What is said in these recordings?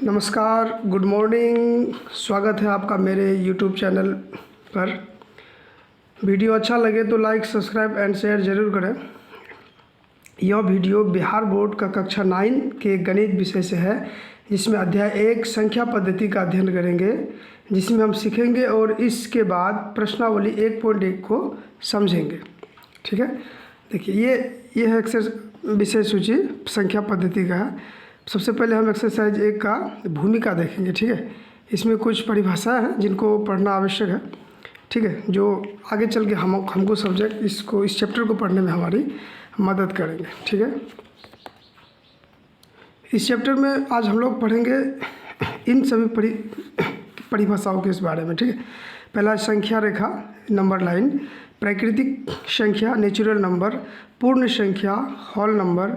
नमस्कार, good morning. स्वागत है आपका मेरे YouTube चैनल पर। वीडियो अच्छा लगे तो लाइक, सब्सक्राइब एंड शेयर ज़रूर करें। यह वीडियो बिहार बोर्ड का कक्षा 9 के गणित विषय से है, जिसमें अध्याय 1 संख्या पद्धति का अध्ययन करेंगे, जिसमें हम सीखेंगे और इसके बाद प्रश्नावली 1.1 को समझेंगे। ठीक है, देखिए ये है एक्सरसाइज विषय सूची संख्या पद्धति का है। सबसे पहले हम एक्सरसाइज 1 का भूमिका देखेंगे। ठीक है, इसमें कुछ परिभाषाएं हैं जिनको पढ़ना आवश्यक है। ठीक है, जो आगे चल के हमको सब्जेक्ट इस चैप्टर को पढ़ने में हमारी मदद करेंगे। ठीक है, इस चैप्टर में आज हम लोग पढ़ेंगे इन सभी परिभाषाओं के इस बारे में। ठीक है, पहला संख्या रेखा, नंबर लाइन, प्राकृतिक संख्या, नेचुरल नंबर, पूर्ण संख्या, होल नंबर,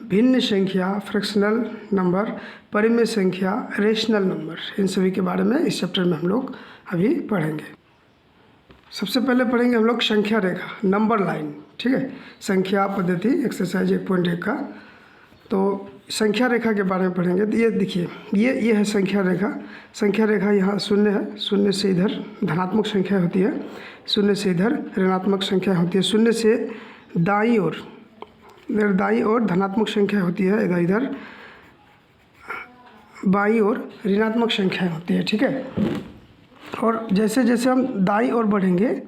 भिन्न संख्या, फ्रैक्शनल नंबर, परिमेय संख्या, रेशनल नंबर, इन सभी के बारे में इस चैप्टर में हम लोग अभी पढ़ेंगे। सबसे पहले पढ़ेंगे हम लोग संख्या रेखा, नंबर लाइन। ठीक है, संख्या पद्धति एक्सरसाइज 1.1 का। तो संख्या रेखा के बारे में पढ़ेंगे। तो ये देखिए, ये है संख्या रेखा। संख्या रेखा यहाँ शून्य है, शून्य से इधर धनात्मक संख्या होती है, शून्य से इधर ऋणात्मक संख्या होती है, शून्य से दाईं ओर धनात्मक संख्या होती है, इधर बाईं ओर ऋणात्मक संख्या होती है। ठीक है, और जैसे जैसे हम दाईं ओर बढ़ेंगे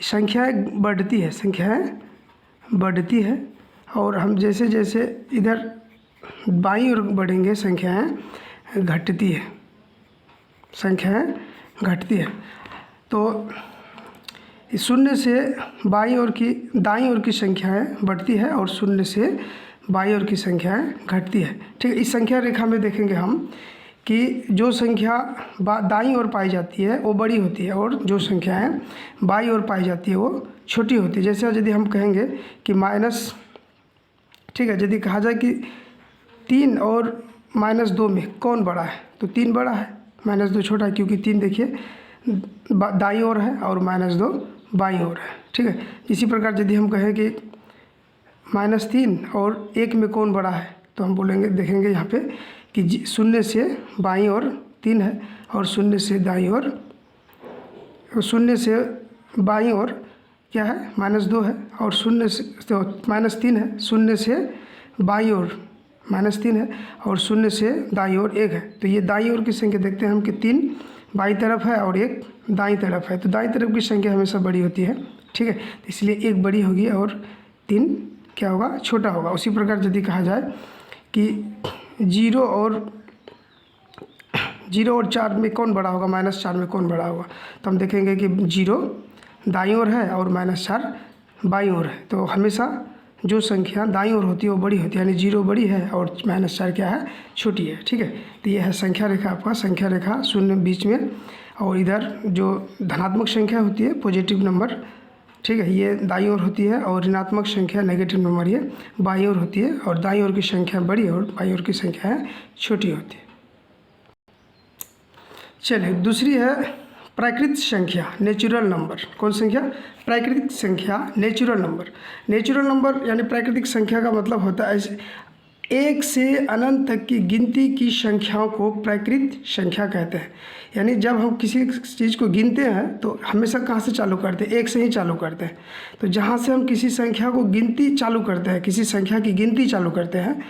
संख्याएं बढ़ती है, और हम जैसे जैसे इधर बाईं ओर बढ़ेंगे संख्याएं घटती है। तो शून्य से दाईं ओर की संख्याएं बढ़ती है और शून्य से बाईं ओर की संख्याएं घटती है। ठीक है, इस संख्या रेखा में देखेंगे हम कि जो संख्या दाईं ओर पाई जाती है वो बड़ी होती है, और जो संख्याएं बाईं ओर पाई जाती है वो छोटी होती है। जैसे यदि हम कहेंगे कि माइनस, ठीक है, यदि कहा जाए कि 3 और -2 में कौन बड़ा है, तो 3 बड़ा है, -2 छोटा है, क्योंकि 3 देखिए दाईं ओर है और -2 बाईं ओर है। ठीक है, इसी प्रकार यदि हम कहें कि -3 और 1 में कौन बड़ा है, तो हम बोलेंगे, देखेंगे यहाँ पे कि शून्य से बाईं ओर 3 है और शून्य से बाईं ओर क्या है, -2 है, और शून्य से -3 है, शून्य से बाईं ओर -3 है, और शून्य से दाईं ओर 1 है। तो ये दाईं ओर की संख्या देखते हैं हम कि 3 बाईं तरफ है और 1 दाईं तरफ है, तो दाईं तरफ की संख्या हमेशा बड़ी होती है। ठीक है, तो इसलिए 1 बड़ी होगी और 3 क्या होगा, छोटा होगा। उसी प्रकार यदि कहा जाए कि 0 और 4 में कौन बड़ा होगा, -4 में कौन बड़ा होगा, तो हम देखेंगे कि 0 दाईं ओर है और -4 बाईं ओर है। तो हमेशा जो संख्या दाईं ओर होती है वो बड़ी होती है, यानी 0 बड़ी है और -4 क्या है, छोटी है। ठीक है, तो ये है संख्या रेखा आपका। संख्या रेखा शून्य बीच में, और इधर जो धनात्मक संख्या होती है, पॉजिटिव नंबर, ठीक है, ये दाईं ओर होती है, और ऋणात्मक संख्या नेगेटिव नंबर ये बाईं ओर होती है, और दाईं ओर की संख्या बड़ी और बाईं ओर की संख्या है छोटी होती है। चलिए, दूसरी है प्राकृतिक संख्या, नेचुरल नंबर। कौन संख्या, प्राकृतिक संख्या, नेचुरल नंबर। नेचुरल नंबर यानी प्राकृतिक संख्या का मतलब होता है 1 से अनंत तक की गिनती की संख्याओं को प्राकृतिक संख्या कहते हैं। यानी जब हम किसी चीज़ को गिनते हैं तो हमेशा कहाँ से चालू करते हैं, 1 से ही चालू करते हैं। तो जहाँ से हम किसी संख्या को गिनती चालू करते हैं, किसी संख्या की गिनती चालू करते हैं,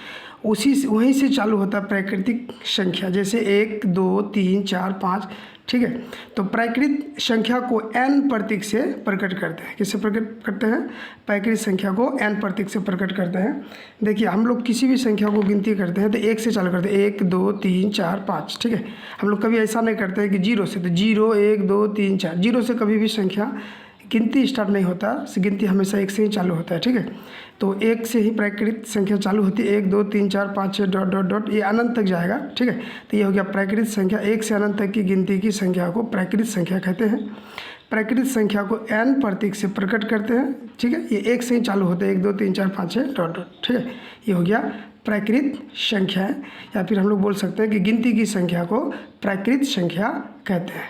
वहीं से चालू होता है प्राकृतिक संख्या। जैसे 1, 2, 3, 4, 5। ठीक है, तो प्राकृतिक संख्या को n प्रतीक से प्रकट करते हैं। किससे प्रकट करते हैं, प्राकृतिक संख्या को n प्रतीक से प्रकट करते हैं। देखिए, हम लोग किसी भी संख्या को गिनती करते हैं तो 1 से चालू करते हैं, 1, 2, 3, 4, 5। ठीक है, हम लोग कभी ऐसा नहीं करते हैं कि 0 से, तो 0, 1, 2, 3, 4, 0 से कभी भी संख्या गिनती स्टार्ट नहीं होता, गिनती हमेशा 1 से ही चालू होता है। ठीक है, तो 1 से ही प्राकृतिक संख्या चालू होती है, 1, 2, 3, 4, 5, 6 डॉट डॉट डॉट, ये अनंत तक जाएगा। ठीक है, तो ये हो गया प्राकृतिक संख्या। 1 से अनंत तक की गिनती की संख्या को प्राकृतिक संख्या कहते हैं। प्राकृतिक संख्या को n प्रतीक से प्रकट करते हैं। ठीक है, ये 1 से ही चालू होते हैं, 1, 2, 3, 4, 5, 6 डॉट डॉट। ठीक है, ये हो गया प्राकृतिक संख्या है, या फिर हम लोग बोल सकते हैं कि गिनती की संख्या को प्राकृतिक संख्या कहते हैं।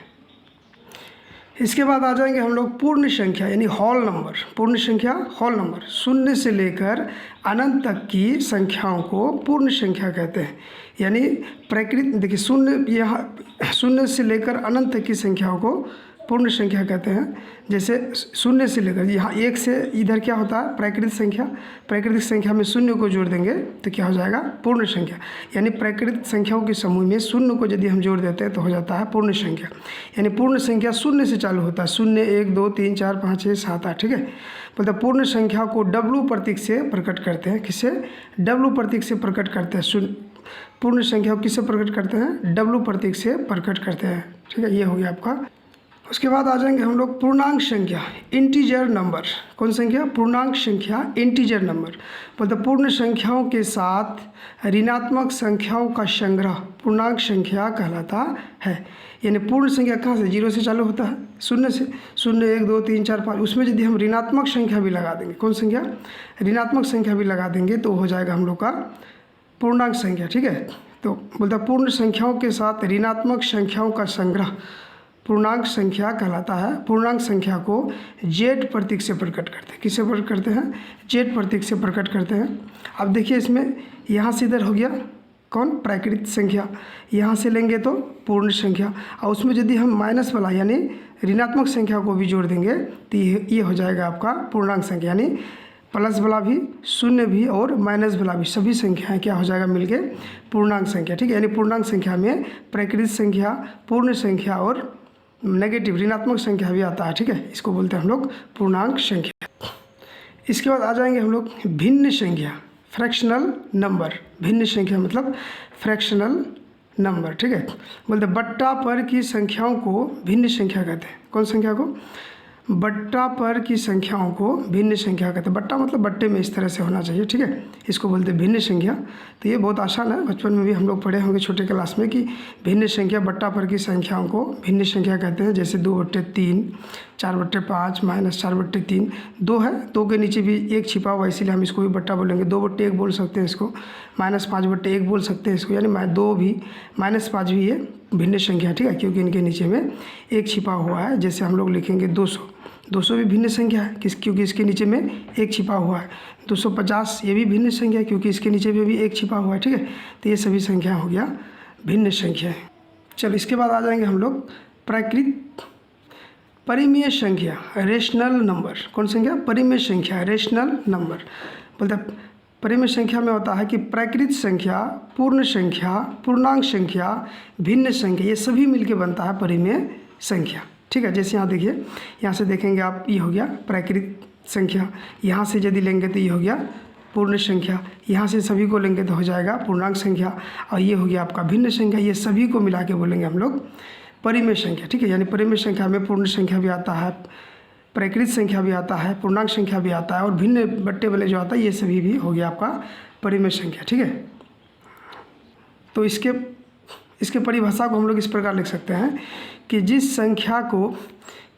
इसके बाद आ जाएंगे हम लोग पूर्ण संख्या यानी होल नंबर। पूर्ण संख्या होल नंबर, शून्य से लेकर अनंत तक की संख्याओं को पूर्ण संख्या कहते हैं। यानी प्रकृत देखिए शून्य, यहाँ शून्य से लेकर अनंत तक की संख्याओं को पूर्ण संख्या कहते हैं। जैसे शून्य से लेकर यहाँ एक से इधर क्या होता है प्राकृतिक संख्या, प्राकृतिक संख्या में शून्य को जोड़ देंगे तो क्या हो जाएगा पूर्ण संख्या। यानी प्राकृतिक संख्याओं के समूह में शून्य को यदि हम जोड़ देते हैं तो हो जाता है पूर्ण संख्या। यानी पूर्ण संख्या शून्य से चालू होता है, 0 1 2 3 4 5 6 7 8, ठीक है। मतलब पूर्ण संख्या को W प्रतीक से प्रकट करते हैं। किससे? W प्रतीक से प्रकट करते हैं। शून्य पूर्ण संख्या को किससे प्रकट करते हैं? W प्रतीक से प्रकट करते हैं, ठीक है। ये हो गया आपका। उसके बाद आ जाएंगे हम लोग पूर्णांक संख्या, इंटीजर नंबर। कौन संख्या? पूर्णांक संख्या, इंटीजर नंबर। मतलब पूर्ण संख्याओं के साथ ऋणात्मक संख्याओं का संग्रह पूर्णांक संख्या कहलाता है। यानी पूर्ण संख्या कहाँ से? 0 से चालू होता है, शून्य से। 0 1 2 3 4 5, उसमें यदि हम ऋणात्मक संख्या भी लगा देंगे, कौन संख्या? ऋणात्मक संख्या भी लगा देंगे तो हो जाएगा हम लोग का पूर्णांक संख्या, ठीक है। तो बोलता पूर्ण संख्याओं के साथ ऋणात्मक संख्याओं का संग्रह पूर्णांक संख्या कहलाता है। पूर्णांक संख्या को Z प्रतीक से प्रकट करते हैं। किससे प्रकट करते हैं? Z प्रतीक से प्रकट करते हैं। अब देखिए इसमें यहाँ से इधर हो गया कौन? प्राकृतिक संख्या। यहाँ से लेंगे तो पूर्ण संख्या, और उसमें यदि हम माइनस वाला यानी ऋणात्मक संख्या को भी जोड़ देंगे तो ये हो जाएगा आपका पूर्णांक संख्या। यानी प्लस वाला भी, शून्य भी और माइनस वाला भी, सभी संख्याएं क्या हो जाएगा मिलके पूर्णांक संख्या, ठीक है। यानी पूर्णांक संख्या में प्राकृतिक संख्या, पूर्ण संख्या और नेगेटिव ऋणात्मक संख्या भी आता है, ठीक है। इसको बोलते हैं हम लोग पूर्णांक संख्या। इसके बाद आ जाएंगे हम लोग भिन्न संख्या, फ्रैक्शनल नंबर। भिन्न संख्या मतलब फ्रैक्शनल नंबर, ठीक है। बोलते बट्टा पर की संख्याओं को भिन्न संख्या कहते हैं। कौन संख्या को? बट्टा पर की संख्याओं को भिन्न संख्या कहते हैं। बट्टा मतलब बट्टे में इस तरह से होना चाहिए, ठीक है। इसको बोलते हैं भिन्न संख्या। तो ये बहुत आसान है, बचपन में भी हम लोग पढ़े होंगे छोटे क्लास में कि भिन्न संख्या, बट्टा पर की संख्याओं को भिन्न संख्या कहते हैं। जैसे 2/3, 4/5, -4/3, 2 है, 2 के नीचे भी 1 छिपा हुआ, इसीलिए हम इसको भी बट्टा बोलेंगे। 2/1 बोल सकते हैं इसको, -5/1 बोल सकते हैं इसको। यानी 2 भी -5 भी ये भिन्न संख्या, ठीक है, क्योंकि इनके नीचे में 1 छिपा हुआ है। जैसे हम लोग लिखेंगे 200 भी भिन्न संख्या है, क्योंकि इसके नीचे में 1 छिपा हुआ है। 250 ये भी भिन्न संख्या है, क्योंकि इसके नीचे में भी 1 छिपा हुआ है, ठीक है। तो ये सभी संख्या हो गया भिन्न संख्या है। चलो इसके बाद आ जाएंगे हम लोग प्राकृत परिमेय संख्या, रेशनल नंबर। कौन संख्या? परिमेय संख्या, रेशनल नंबर। बोलते परिमेय संख्या में होता है कि प्राकृत संख्या, पूर्ण संख्या, पूर्णांक संख्या, भिन्न संख्या, ये सभी मिलके बनता है परिमेय संख्या, ठीक है। जैसे यहाँ देखिए, यहाँ से देखेंगे आप, ये हो गया प्राकृत संख्या। यहाँ से यदि लेंगे तो ये हो गया पूर्ण संख्या। यहाँ से सभी को लेंगे तो हो जाएगा पूर्णांक संख्या, और ये हो गया आपका भिन्न संख्या। ये सभी को मिला के बोलेंगे हम लोग परिमेय संख्या, ठीक है। यानी परिमेय संख्या में पूर्ण संख्या भी आता है, प्राकृत संख्या भी आता है, पूर्णांक संख्या भी आता है, और भिन्न बट्टे वाले जो आता है ये सभी भी हो गया आपका परिमेय संख्या, ठीक है। तो इसके परिभाषा को हम लोग इस प्रकार लिख सकते हैं कि जिस संख्या को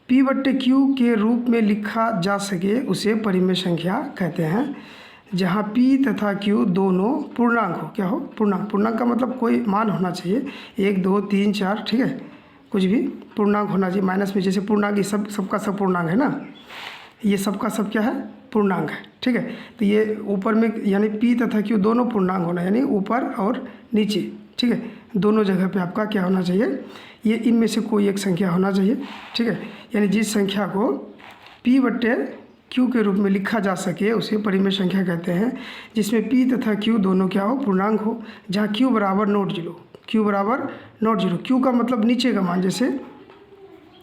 P/Q के रूप में लिखा जा सके उसे परिमेय संख्या कहते हैं। जहाँ P तथा Q दोनों पूर्णांक हो। क्या हो? पूर्णांक का मतलब कोई मान होना चाहिए, 1 2 3 4, ठीक है, कुछ भी पूर्णांक होना चाहिए। माइनस में जैसे पूर्णांक, ये सबका सब पूर्णांक है ना, ये सबका सब क्या है? पूर्णांक है, ठीक है। तो ये ऊपर में यानी P तथा Q दोनों पूर्णांक होना, यानी ऊपर और नीचे, ठीक है, दोनों जगह पे आपका क्या होना चाहिए? ये इनमें से कोई एक संख्या होना चाहिए, ठीक है। यानी जिस संख्या को P/Q के रूप में लिखा जा सके उसे परिमेय संख्या कहते हैं। जिसमें P तथा Q दोनों क्या हो? पूर्णांक हो। जहाँ Q बराबर नॉट जीरो, Q बराबर नॉट जीरो, Q का मतलब नीचे का मान, जैसे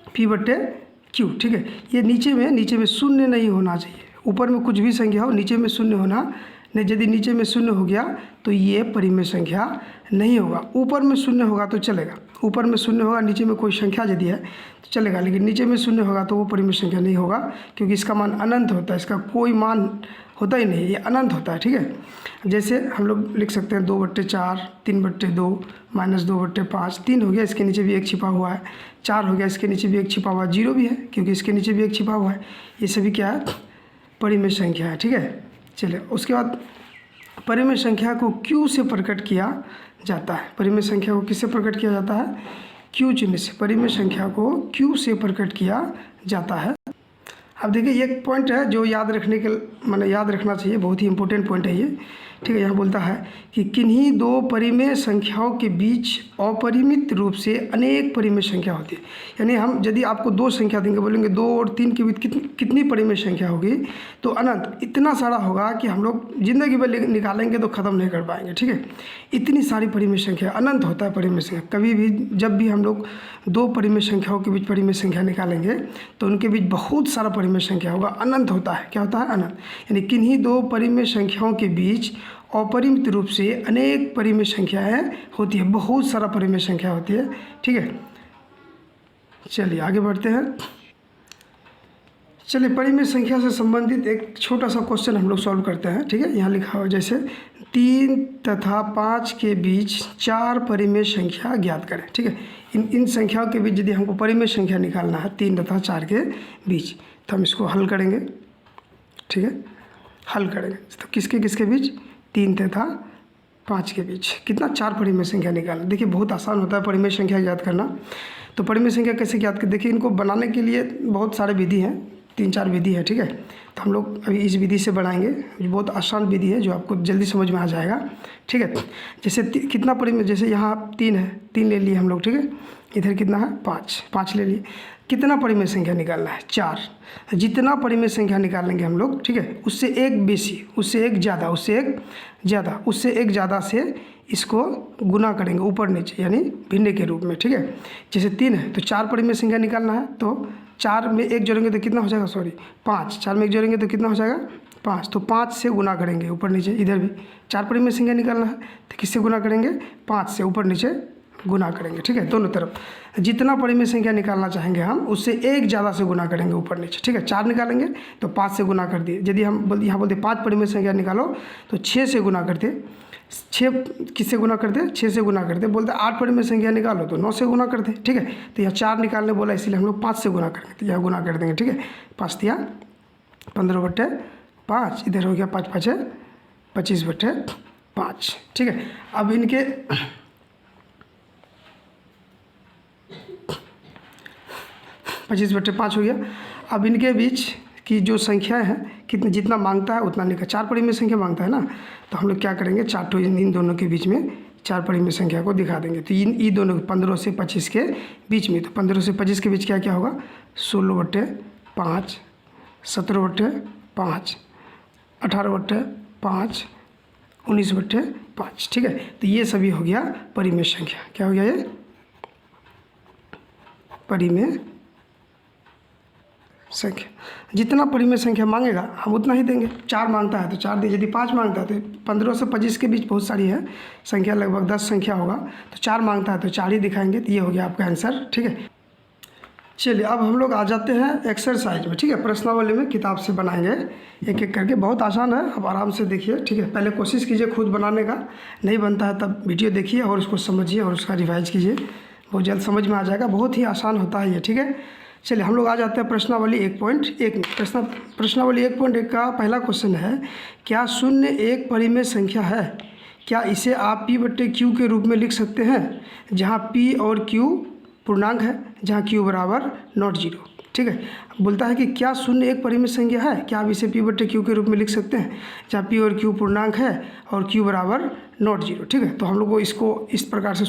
P/Q, ठीक है। ये नीचे में शून्य नहीं होना चाहिए। ऊपर में कुछ भी संख्या हो, नीचे में शून्य होना नहीं। यदि नीचे में शून्य हो गया तो ये परिमेय संख्या नहीं होगा। ऊपर में शून्य होगा तो चलेगा, ऊपर में शून्य होगा, नीचे में कोई संख्या यदि है तो चलेगा, लेकिन नीचे में शून्य होगा तो वो परिमेय संख्या नहीं होगा, क्योंकि इसका मान अनंत होता है, इसका कोई मान होता ही नहीं, ये अनंत होता है, ठीक है। जैसे हम लोग लिख सकते हैं 2/4, 3/2, -2/5, 3 हो गया, इसके नीचे भी 1 छिपा हुआ है, 4 हो गया, इसके नीचे भी 1 छिपा हुआ है, 0 भी है क्योंकि इसके नीचे भी 1 छिपा हुआ है। ये सभी क्या है? परिमेय संख्या है, ठीक है। चलिए उसके बाद परिमेय संख्या को Q से प्रकट किया जाता है। परिमेय संख्या को किससे प्रकट किया जाता है? क्यू चिन्ह से परिमेय संख्या को क्यू से प्रकट किया जाता है। अब देखिए एक पॉइंट है जो याद रखने के माने याद रखना चाहिए, बहुत ही इंपॉर्टेंट पॉइंट है ये। ठीक है, यहाँ बोलता है कि किन्हीं दो परिमेय संख्याओं के बीच अपरिमित रूप से अनेक परिमेय संख्या होती है। यानी हम यदि आपको दो संख्या देंगे, बोलेंगे 2 और 3 के बीच कितनी परिमेय संख्या होगी, तो अनंत इतना सारा होगा कि हम लोग जिंदगी भर निकालेंगे तो ख़त्म नहीं कर पाएंगे। ठीक है, इतनी सारी परिमेय संख्या, अनंत होता है परिमेय संख्या। कभी भी जब भी हम लोग दो परिमेय संख्याओं के बीच परिमेय संख्या निकालेंगे तो उनके बीच बहुत सारा परिमेय संख्या होगा, अनंत होता है। क्या होता है? अनंत। यानी किन्हीं दो परिमेय संख्याओं के बीच अपरिमित रूप से अनेक परिमेय संख्याएं होती है, बहुत सारा परिमेय संख्या होती है। ठीक है, चलिए आगे बढ़ते हैं। चलिए परिमेय संख्या से संबंधित एक छोटा सा क्वेश्चन हम लोग सॉल्व करते हैं। ठीक है, यहाँ लिखा हुआ जैसे 3 तथा 5 के बीच 4 परिमेय संख्या ज्ञात करें। ठीक है, इन संख्याओं के बीच यदि हमको परिमेय संख्या निकालना है 3 तथा 4 के बीच, तो हम इसको हल करेंगे। ठीक है, हल करेंगे तो किसके किसके बीच? 3 तथा 5 के बीच कितना? 4 परिमेय संख्या निकालना। देखिए बहुत आसान होता है परिमेय संख्या ज्ञात करना। तो परिमेय संख्या कैसे ज्ञात कर, देखिए इनको बनाने के लिए बहुत सारे विधि हैं, 3-4 विधि है। ठीक है, तो हम लोग अभी इस विधि से बनाएंगे, बहुत आसान विधि है जो आपको जल्दी समझ में आ जाएगा। ठीक है, जैसे कितना परिमेय, जैसे यहाँ 3 है, 3 ले लिए हम लोग। ठीक है, इधर कितना है? 5 ले लिए। कितना परिमेय संख्या निकालना है? 4। जितना परिमेय संख्या निकालेंगे हम लोग, ठीक है, उससे एक बेसी, उससे एक ज़्यादा, उससे एक ज़्यादा, उससे एक ज़्यादा से इसको गुना करेंगे ऊपर नीचे, यानी भिन्न के रूप में। ठीक है, जैसे 3 है तो 4 परिमेय संख्या निकालना है, तो 4 में 1 जोड़ेंगे तो कितना हो जाएगा? 5। 4 में 1 जोड़ेंगे तो कितना हो जाएगा? 5। तो 5 से गुना करेंगे ऊपर नीचे। इधर भी 4 परिमेय संख्या निकालना है तो किससे गुना करेंगे? 5 से ऊपर नीचे गुना करेंगे। ठीक है, दोनों तरफ जितना परिमेय संख्या निकालना चाहेंगे हम उससे एक ज़्यादा से गुना करेंगे ऊपर नीचे। ठीक है, 4 निकालेंगे तो 5 से गुना कर दिए। यदि हम यहाँ बोलते 5 परिमेय संख्या निकालो तो 6 से गुना करते। 6 किससे गुना करते? 6 से गुना करते। बोलते 8 परिमेय संख्या निकालो तो 9 से गुना करते। ठीक है, तो यहाँ 4 निकालने बोला इसलिए हम लोग 5 से गुना करेंगे, तो यहाँ गुना कर देंगे। ठीक है, 5 दिया 15/5, इधर हो गया 5×5 = 25/5। ठीक है, अब इनके 25/5 हो गया। अब इनके बीच की जो संख्या है कितनी, जितना मांगता है उतना निकाल। 4 परिमेय संख्या मांगता है ना, तो हम लोग क्या करेंगे? 4 इन दोनों के बीच में 4 परिमेय संख्या को दिखा देंगे। तो इन दोनों 15 से 25 के बीच में, तो 15 से 25 के बीच क्या क्या होगा? 16/5, 17/5, 18/5, 19/5। ठीक है, तो ये सभी हो गया परिमेय संख्या। क्या हो गया? ये परिमेय संख्या। जितना परिमेय संख्या मांगेगा हम उतना ही देंगे। 4 मांगता है तो 4 दिए, यदि 5 मांगता है तो 15 से 25 के बीच बहुत सारी है संख्या, लगभग 10 संख्या होगा, तो 4 मांगता है तो 4 ही दिखाएंगे। तो ये हो गया आपका आंसर। ठीक है, चलिए अब हम लोग आ जाते हैं एक्सरसाइज में। ठीक है, प्रश्नावली में किताब से बनाएंगे एक एक करके, बहुत आसान है, आप आराम से देखिए। ठीक है, पहले कोशिश कीजिए खुद बनाने का, नहीं बनता है तब वीडियो देखिए और उसको समझिए और उसका रिवाइज कीजिए, बहुत जल्द समझ में आ जाएगा, बहुत ही आसान होता है ये। ठीक है, चलिए हम लोग आ जाते हैं प्रश्नावली 1.1 में। प्रश्नावली 1.1 का पहला क्वेश्चन है, क्या 0 एक परिमेय संख्या है? क्या इसे आप P/Q के रूप में लिख सकते हैं, जहाँ P और Q पूर्णांक है, जहाँ Q बराबर नॉट 0। ठीक है, बोलता है कि क्या 0 एक परिमेय संख्या है? क्या आप इसे P/Q के रूप में लिख सकते हैं, जहाँ P और Q पूर्णांक है और Q बराबर नॉट 0। ठीक है, तो हम लोग को इसको इस प्रकार से,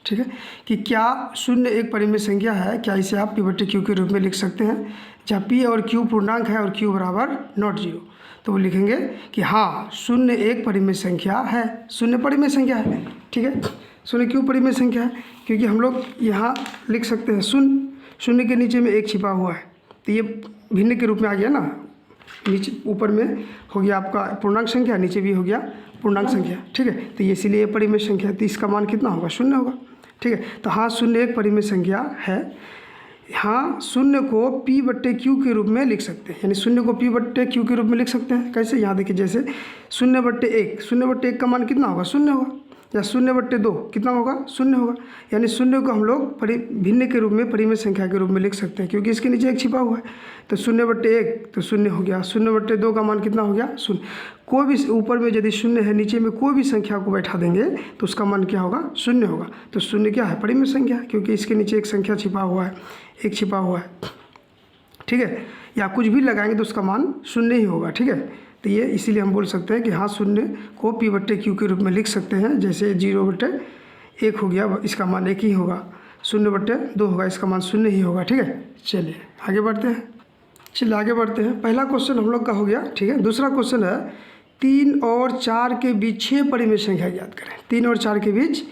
ठीक है, कि क्या 0 एक परिमेय संख्या है? क्या इसे आप P/Q के रूप में लिख सकते हैं, जहाँ P और Q पूर्णांक है और Q बराबर नॉट 0। तो वो लिखेंगे कि हाँ 0 एक परिमेय संख्या है, 0 परिमेय संख्या है। ठीक है, 0 क्यों परिमेय संख्या है? क्योंकि हम लोग यहाँ लिख सकते हैं 0 के नीचे में 1 छिपा हुआ है, तो ये भिन्न के रूप में आ गया ना, नीचे ऊपर में हो गया आपका पूर्णांक संख्या, नीचे भी हो गया पूर्णांक संख्या। ठीक है, तो ये इसीलिए परिमेय संख्या है, तो इसका मान कितना होगा? 0 होगा। ठीक है, तो हाँ 0 एक परिमेय संख्या है। हाँ 0 को P/Q के रूप में लिख सकते हैं, यानी 0 को P/Q के रूप में लिख सकते हैं। कैसे? यहाँ देखिए, जैसे 0/1 का मान कितना होगा? 0 होगा। या 0/2 कितना होगा? 0 होगा। यानी 0 को हम लोग भिन्न के रूप में, परिमेय संख्या के रूप में लिख सकते हैं, क्योंकि इसके नीचे 1 छिपा हुआ है। तो 0/1 तो 0 हो गया। 0/2 का मान कितना हो गया? 0। कोई भी ऊपर में यदि 0 है, नीचे में कोई भी संख्या को बैठा देंगे तो उसका मान क्या होगा? 0 होगा। तो 0 क्या है? परिमेय संख्या है, क्योंकि इसके नीचे एक संख्या छिपा हुआ है, 1 छिपा हुआ है। ठीक है, या कुछ भी लगाएंगे तो उसका मान 0 ही होगा। ठीक है, तो ये इसीलिए हम बोल सकते हैं कि हाँ, 0 को P/Q के रूप में लिख सकते हैं। जैसे 0/1 हो गया, इसका मान 1 ही होगा। 0/2 होगा, इसका मान 0 ही होगा। ठीक है, चलिए आगे बढ़ते हैं। पहला क्वेश्चन हम लोग का हो गया। ठीक है, दूसरा क्वेश्चन है 3 और 4 के बीच 6 परिमेय संख्या ज्ञात करें। 3 और 4 के बीच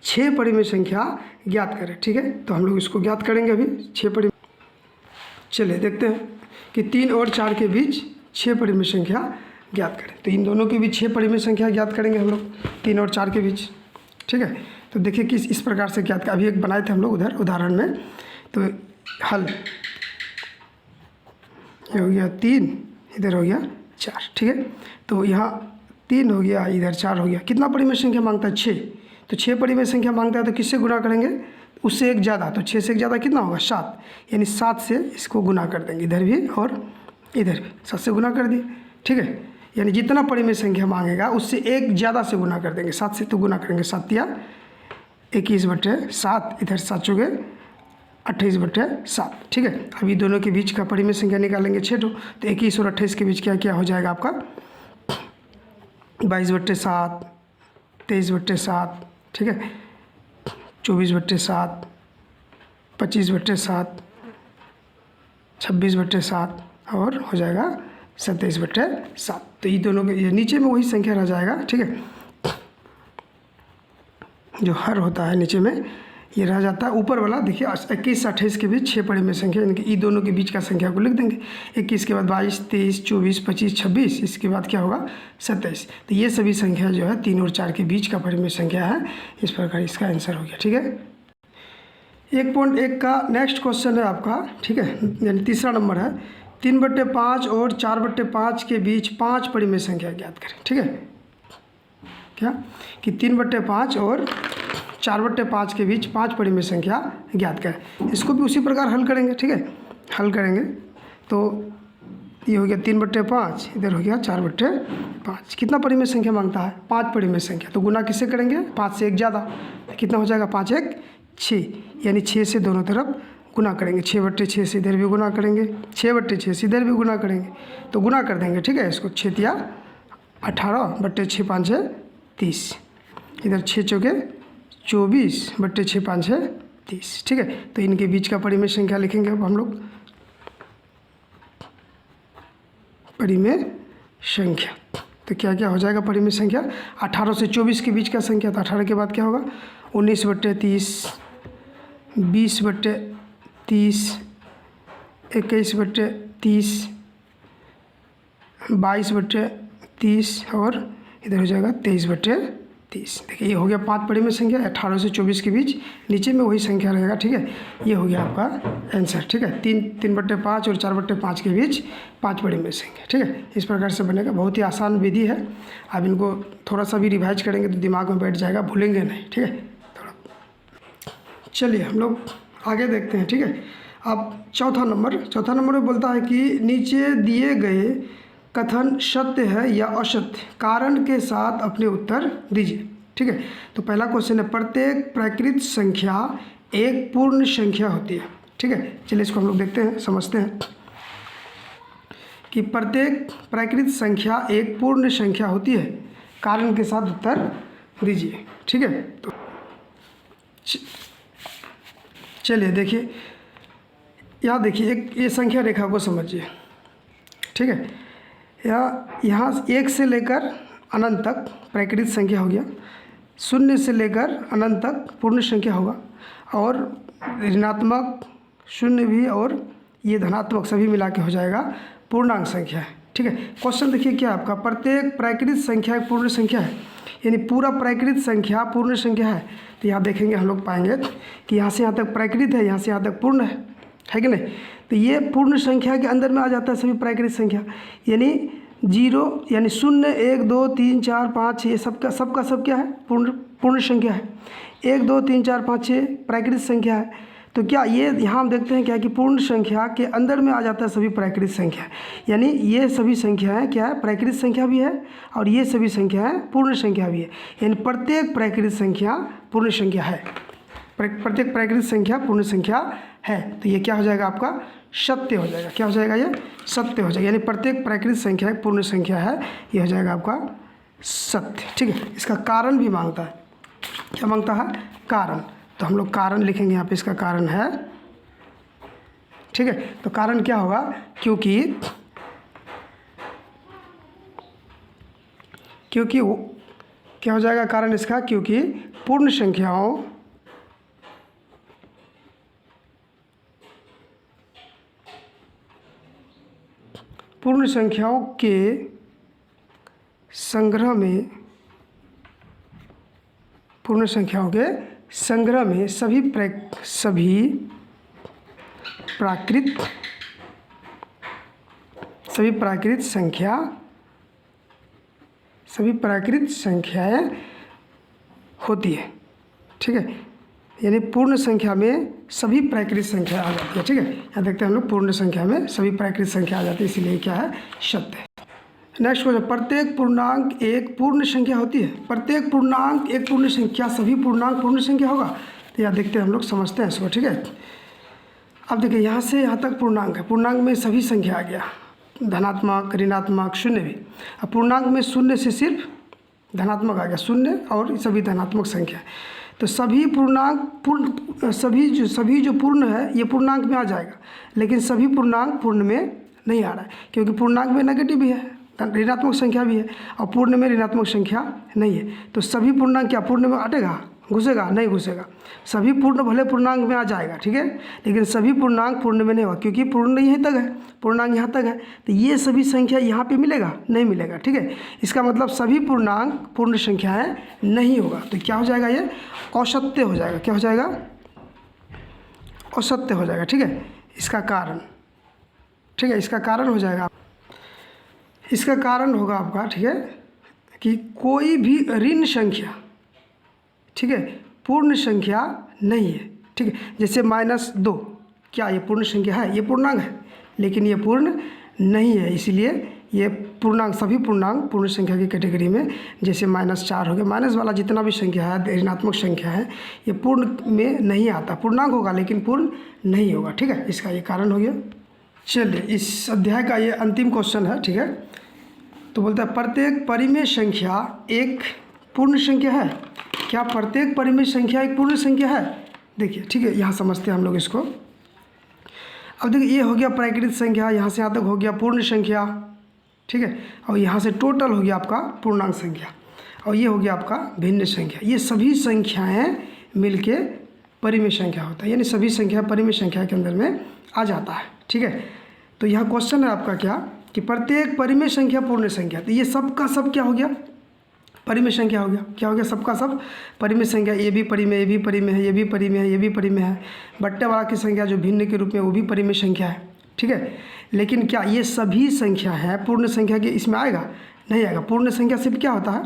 6 परिमेय संख्या ज्ञात करें। ठीक है, तो हम लोग इसको ज्ञात करेंगे अभी 6 परिमेय। चलिए देखते हैं कि 3 और 4 के बीच 6 परिमेय संख्या ज्ञात करें। तो इन दोनों के बीच 6 परिमेय संख्या ज्ञात करेंगे हम लोग, 3 और 4 के बीच। ठीक है, तो देखिए किस इस प्रकार से ज्ञात, अभी एक बनाए थे हम लोग उधर उदाहरण में। तो हल, ये हो गया 3, इधर हो गया 4। ठीक है, तो यहाँ 3 हो गया, इधर 4 हो गया। कितना परिमेय संख्या मांगता है? 6। तो 6 परिमेय संख्या मांगता है, तो किससे गुणा करेंगे? उससे एक ज़्यादा। तो 6 से एक ज़्यादा कितना होगा? 7। यानी 7 से इसको गुना कर देंगे, इधर भी और इधर भी 7 से गुना कर दिए। ठीक है, यानी जितना परिमेय संख्या मांगेगा उससे एक ज़्यादा से गुना कर देंगे। 7 से तो गुना करेंगे, 7 या 21/7, इधर 7 चौके 28/7। ठीक है, अभी दोनों के बीच का परिमेय संख्या निकालेंगे 6। तो 21 और 28 के बीच क्या क्या हो जाएगा आपका? 22/7, 23/7। ठीक है, 24/7, 25/7, 26/7 और हो जाएगा 27/7। तो ये दोनों के, ये नीचे में वही संख्या रह जाएगा। ठीक है, जो हर होता है नीचे में ये रह जाता है। ऊपर वाला देखिए 21 से 28 के बीच 6 परिमेय संख्या, यानी कि ये दोनों के बीच का संख्या को लिख देंगे। 21 के बाद 22, 23, 24, 25, 26, इसके बाद क्या होगा? 27। तो ये सभी संख्या जो है 3 और 4 के बीच का परिमेय संख्या है। इस प्रकार इसका आंसर हो गया। ठीक है, 1.1 का नेक्स्ट क्वेश्चन है आपका। ठीक है, यानी तीसरा नंबर है 3/5 और 4/5 के बीच 5 परिमेय संख्या ज्ञात करें। ठीक है, क्या कि 3/5 और 4/5 के बीच 5 परिमेय संख्या ज्ञात करें। इसको भी उसी प्रकार हल करेंगे। ठीक है, हल करेंगे तो ये हो गया 3/5, इधर हो गया 4/5। कितना परिमेय संख्या मांगता है? 5 परिमेय संख्या। तो गुना किससे करेंगे? 5 से एक ज़्यादा। कितना हो जाएगा? 5 1 6, यानी 6 से दोनों तरफ गुना करेंगे। 6/6 से इधर भी गुना करेंगे, 6/6 से इधर भी गुना करेंगे, तो गुना कर देंगे। ठीक है, इसको 6 या 18/6 5 है 30, इधर 6 चौके 24/6 5 है 30। ठीक है, तो इनके बीच का परिमेय संख्या लिखेंगे अब हम लोग। परिमेय संख्या तो क्या क्या हो जाएगा? परिमेय संख्या 18 से 24 के बीच का संख्या, तो 18 के बाद क्या होगा? 19/30, 20/30, 21/30, 22/30 और इधर हो जाएगा 23/30। देखिए ये हो गया 5 परिमेय संख्या 18 से 24 के बीच। नीचे में वही संख्या रहेगा। ठीक है, ये हो गया आपका आंसर। ठीक है, 3/5 और 4/5 के बीच 5 परिमेय संख्या। ठीक है, इस प्रकार से बनेगा। बहुत ही आसान विधि है। आप इनको थोड़ा सा भी रिवाइज करेंगे तो दिमाग में बैठ जाएगा, भूलेंगे नहीं। ठीक है, थोड़ा चलिए हम लोग आगे देखते हैं। ठीक है, अब चौथा नंबर में बोलता है कि नीचे दिए गए कथन सत्य है या असत्य, कारण के साथ अपने उत्तर दीजिए। ठीक है, तो पहला क्वेश्चन है प्रत्येक प्राकृत संख्या एक पूर्ण संख्या होती है। ठीक है, चलिए इसको हम लोग देखते हैं, समझते हैं कि प्रत्येक प्राकृत संख्या एक पूर्ण संख्या होती है, कारण के साथ उत्तर दीजिए। ठीक है, तो चलिए देखिए, यहाँ देखिए एक ये संख्या रेखा को समझिए। ठीक है, यहाँ 1 से लेकर अनंत तक प्राकृत संख्या हो गया, 0 से लेकर अनंत तक पूर्ण संख्या होगा, और ऋणात्मक 0 भी और ये धनात्मक सभी मिला के हो जाएगा पूर्णांक संख्या है। ठीक है, क्वेश्चन देखिए क्या आपका, प्रत्येक प्राकृत संख्या एक पूर्ण संख्या है, यानी पूरा प्राकृत संख्या पूर्ण संख्या है। तो यहाँ देखेंगे हम लोग पाएंगे कि यहाँ से यहाँ तक प्राकृत है, यहाँ से यहाँ तक पूर्ण है कि नहीं? तो ये पूर्ण संख्या के अंदर में आ जाता है सभी प्राकृत संख्या, यानी जीरो यानी 0 1 2 3 4 5 6 सबका सब क्या है, पूर्ण संख्या है। 1 2 3 4 5 6 प्राकृत संख्या है। तो क्या ये यहाँ हम देखते हैं क्या कि पूर्ण संख्या के अंदर में आ जाता है सभी प्राकृत संख्या, यानी ये सभी संख्याएं क्या है, प्राकृत संख्या भी है और ये सभी संख्याएं पूर्ण संख्या भी है, यानी प्रत्येक प्राकृत संख्या पूर्ण संख्या है, प्रत्येक प्राकृत संख्या पूर्ण संख्या है। तो ये क्या हो जाएगा आपका, सत्य हो जाएगा। क्या हो जाएगा, ये सत्य हो जाएगा, यानी प्रत्येक प्राकृत संख्या पूर्ण संख्या है, ये हो जाएगा आपका सत्य। ठीक है, इसका कारण भी मांगता है, क्या मांगता है, कारण। तो हम लोग कारण लिखेंगे यहाँ पे, इसका कारण है। ठीक है, तो कारण क्या होगा, क्योंकि वो क्या हो जाएगा कारण इसका, क्योंकि पूर्ण संख्याओं के संग्रह में, पूर्ण संख्याओं के संग्रह में सभी प्राकृत संख्याएं होती है। ठीक है, यानी पूर्ण संख्या में सभी प्राकृत संख्या आ जाती है। ठीक है, यहाँ देखते हैं हम लोग, पूर्ण संख्या में सभी प्राकृत संख्या आ जाती है, इसीलिए क्या है, सत्य है। नेक्स्ट क्वेश्चन, प्रत्येक पूर्णांक एक पूर्ण संख्या होती है। प्रत्येक पूर्णांक एक पूर्ण संख्या, सभी पूर्णांक पूर्ण संख्या होगा। तो यहाँ देखते हैं हम लोग, समझते हैं इसको। ठीक है, अब देखिए यहाँ से यहाँ तक पूर्णांक है, पूर्णांक में सभी संख्या आ गया, धनात्मक, ऋणात्मक, शून्य भी। अब पूर्णांक में शून्य से सिर्फ धनात्मक आ गया, शून्य और सभी धनात्मक संख्या। तो सभी पूर्णांक सभी जो पूर्ण है ये पूर्णांक में आ जाएगा, लेकिन सभी पूर्णांक पूर्ण में नहीं आ रहा है, क्योंकि पूर्णांक में नेगेटिव भी है, ऋणात्मक संख्या भी है, और पूर्ण में ऋणात्मक संख्या नहीं है। तो सभी पूर्णांक क्या पूर्ण में अटेगा, घुसेगा, नहीं घुसेगा। सभी पूर्ण भले पूर्णांक में आ जाएगा, ठीक है, लेकिन सभी पूर्णांक पूर्ण में नहीं होगा, क्योंकि पूर्ण यहीं तक है, पूर्णांक यहाँ तक है। तो ये सभी संख्या यहाँ पे मिलेगा, नहीं मिलेगा। ठीक है, इसका मतलब सभी पूर्णांक पूर्ण संख्याएं नहीं होगा। तो क्या हो जाएगा, ये असत्य हो जाएगा। क्या हो जाएगा, असत्य हो जाएगा। ठीक है, इसका कारण, ठीक है, इसका कारण हो जाएगा, इसका कारण होगा आपका, ठीक है, कि कोई भी ऋण संख्या, ठीक है, पूर्ण संख्या नहीं है। ठीक है, जैसे -2, क्या ये पूर्ण संख्या है, ये पूर्णांक है, लेकिन ये पूर्ण नहीं है, इसीलिए ये पूर्णांक, सभी पूर्णांक पूर्ण संख्या की कैटेगरी में, जैसे -4 हो गया, माइनस वाला जितना भी संख्या है, ऋणात्मक संख्या है, ये पूर्ण में नहीं आता, पूर्णांक होगा लेकिन पूर्ण नहीं होगा। ठीक है, इसका ये कारण हो गया। चलिए, इस अध्याय का ये अंतिम क्वेश्चन है। ठीक है, तो बोलता है प्रत्येक परिमेय संख्या एक पूर्ण संख्या है। क्या प्रत्येक परिमेय संख्या एक पूर्ण संख्या है? देखिए, ठीक है, यहाँ समझते हैं हम लोग इसको। अब देखिए, ये हो गया प्राकृत संख्या, यहाँ से यहाँ तक हो गया पूर्ण संख्या, ठीक है, और यहाँ से टोटल हो गया आपका पूर्णांक संख्या, और ये हो गया आपका भिन्न संख्या। ये सभी संख्याएं मिलके परिमेय संख्या होता है, यानी सभी संख्या परिमेय संख्या के अंदर में आ जाता है। ठीक है, तो यहाँ क्वेश्चन है आपका क्या, कि प्रत्येक परिमेय संख्या पूर्ण संख्या। तो ये सब का सब क्या हो गया, परिमेय संख्या हो गया। क्या हो गया, सबका सब परिमेय संख्या। ये भी परिमेय, ये भी परिमेय है, ये भी परिमेय है, ये भी परिमेय है। बट्टे वाला की संख्या जो भिन्न के रूप में, वो भी परिमेय संख्या है। ठीक है, लेकिन क्या ये सभी संख्या है पूर्ण संख्या के इसमें आएगा? नहीं आएगा। पूर्ण संख्या सिर्फ क्या होता है,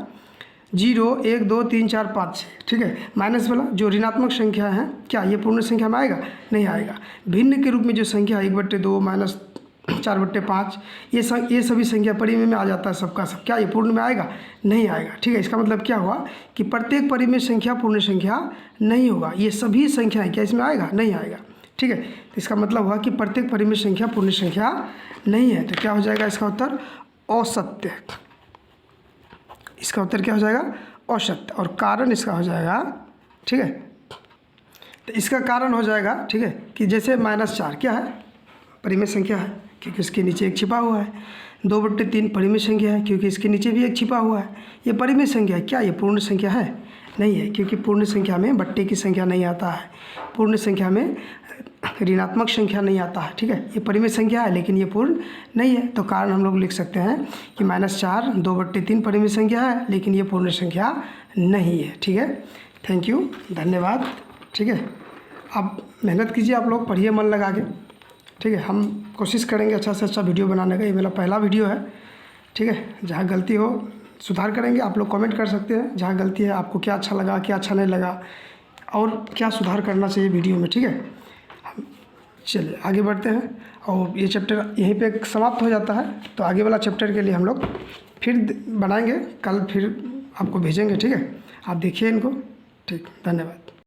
0 1 2 3 4 5 6। ठीक है, माइनस वाला जो ऋणात्मक संख्या है, क्या ये पूर्ण संख्या में आएगा? नहीं आएगा। भिन्न के रूप में जो संख्या 1/2 -4/5, ये सभी संख्या परिमेय में आ जाता है सबका सब। क्या ये पूर्ण में आएगा? नहीं आएगा। ठीक है, इसका मतलब क्या हुआ कि प्रत्येक परिमेय संख्या पूर्ण संख्या नहीं होगा। ये सभी संख्याएं क्या इसमें आएगा? नहीं आएगा। ठीक है, तो इसका मतलब हुआ कि प्रत्येक परिमेय संख्या पूर्ण संख्या नहीं है। तो क्या हो जाएगा इसका उत्तर? असत्य। इसका उत्तर क्या हो जाएगा? असत्य। और कारण इसका हो जाएगा, ठीक है, तो इसका कारण हो जाएगा, ठीक है, कि जैसे -4 क्या है, परिमेय संख्या है, क्योंकि इसके नीचे एक छिपा हुआ है। 2/3 परिमेय संख्या है, क्योंकि इसके नीचे भी एक छिपा हुआ है। ये परिमेय संख्या है। क्या ये पूर्ण संख्या है? नहीं है, क्योंकि पूर्ण संख्या में बट्टे की संख्या नहीं आता है, पूर्ण संख्या में ऋणात्मक संख्या नहीं आता है। ठीक है, ये परिमेय संख्या है, लेकिन ये पूर्ण नहीं है। तो कारण हम लोग लिख सकते हैं कि -4 2/3 परिमेय संख्या है, लेकिन ये पूर्ण संख्या नहीं है। ठीक है, थैंक यू, धन्यवाद। ठीक है, अब मेहनत कीजिए, आप लोग पढ़िए मन लगा के। ठीक है, हम कोशिश करेंगे अच्छा से अच्छा वीडियो बनाने का। ये मेरा पहला वीडियो है, ठीक है। जहाँ गलती हो सुधार करेंगे, आप लोग कमेंट कर सकते हैं जहाँ गलती है, आपको क्या अच्छा लगा, क्या अच्छा नहीं लगा और क्या सुधार करना चाहिए वीडियो में, ठीक है। चलिए आगे बढ़ते हैं और ये चैप्टर यहीं पे समाप्त हो जाता है। तो आगे वाला चैप्टर के लिए हम लोग फिर बनाएंगे, कल फिर आपको भेजेंगे, ठीक है। आप देखिए इनको, ठीक, धन्यवाद।